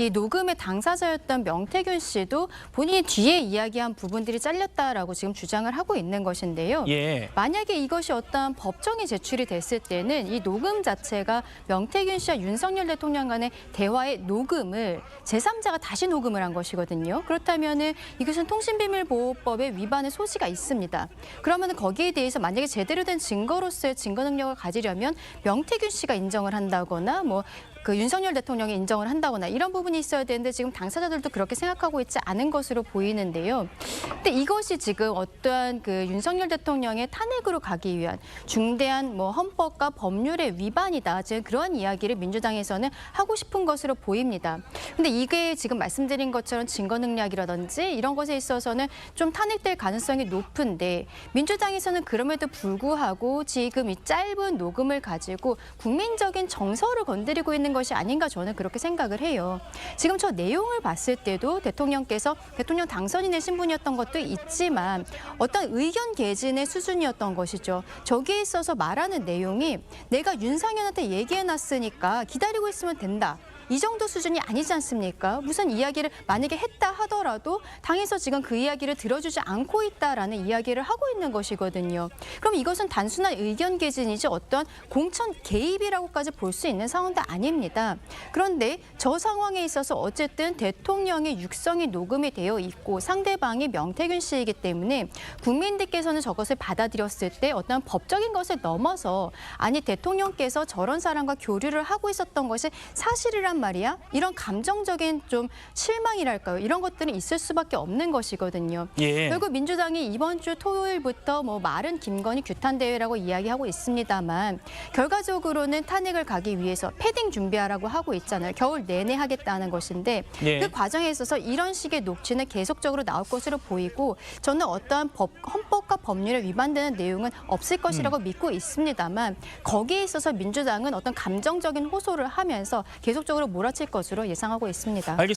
이 녹음의 당사자였던 명태균 씨도 본인이 뒤에 이야기한 부분들이 잘렸다라고 지금 주장을 하고 있는 것인데요. 예. 만약에 이것이 어떠한 법정에 제출이 됐을 때는 이 녹음 자체가 명태균 씨와 윤석열 대통령 간의 대화의 녹음을 제3자가 다시 녹음을 한 것이거든요. 그렇다면은 이것은 통신비밀보호법의 위반의 소지가 있습니다. 그러면 거기에 대해서 만약에 제대로 된 증거로서의 증거 능력을 가지려면 명태균 씨가 인정을 한다거나 그 윤석열 대통령이 인정을 한다거나 이런 부분이 있어야 되는데 지금 당사자들도 그렇게 생각하고 있지 않은 것으로 보이는데요. 근데 이것이 지금 어떠한 그 윤석열 대통령의 탄핵으로 가기 위한 중대한 헌법과 법률의 위반이다. 지금 그러한 이야기를 민주당에서는 하고 싶은 것으로 보입니다. 근데 이게 지금 말씀드린 것처럼 증거 능력이라든지 이런 것에 있어서는 좀 탄핵될 가능성이 높은데 민주당에서는 그럼에도 불구하고 지금 이 짧은 녹음을 가지고 국민적인 정서를 건드리고 있는 것이 아닌가 저는 그렇게 생각을 해요. 지금 저 내용을 봤을 때도 대통령께서 대통령 당선인의 신분이었던 것도 있지만 어떤 의견 개진의 수준이었던 것이죠. 저기에 있어서 말하는 내용이 내가 윤상현한테 얘기해놨으니까 기다리고 있으면 된다. 이 정도 수준이 아니지 않습니까? 무슨 이야기를 만약에 했다 하더라도 당에서 지금 그 이야기를 들어주지 않고 있다라는 이야기를 하고 있는 것이거든요. 그럼 이것은 단순한 의견 개진이지 어떤 공천 개입이라고까지 볼 수 있는 상황도 아닙니다. 그런데 저 상황에 있어서 어쨌든 대통령의 육성이 녹음이 되어 있고 상대방이 명태균 씨이기 때문에 국민들께서는 저것을 받아들였을 때 어떤 법적인 것을 넘어서 아니 대통령께서 저런 사람과 교류를 하고 있었던 것이 사실이란 말이야? 이런 감정적인 좀 실망이랄까요? 이런 것들은 있을 수밖에 없는 것이거든요. 예. 결국 민주당이 이번 주 토요일부터 마른 김건희 규탄 대회라고 이야기하고 있습니다만 결과적으로는 탄핵을 가기 위해서 패딩 준비하라고 하고 있잖아요. 겨울 내내 하겠다는 것인데 예. 그 과정에 있어서 이런 식의 녹취는 계속적으로 나올 것으로 보이고 저는 어떠한 헌법과 법률에 위반되는 내용은 없을 것이라고 믿고 있습니다만 거기에 있어서 민주당은 어떤 감정적인 호소를 하면서 계속적으로 몰아칠 것으로 예상하고 있습니다. 알겠습니다.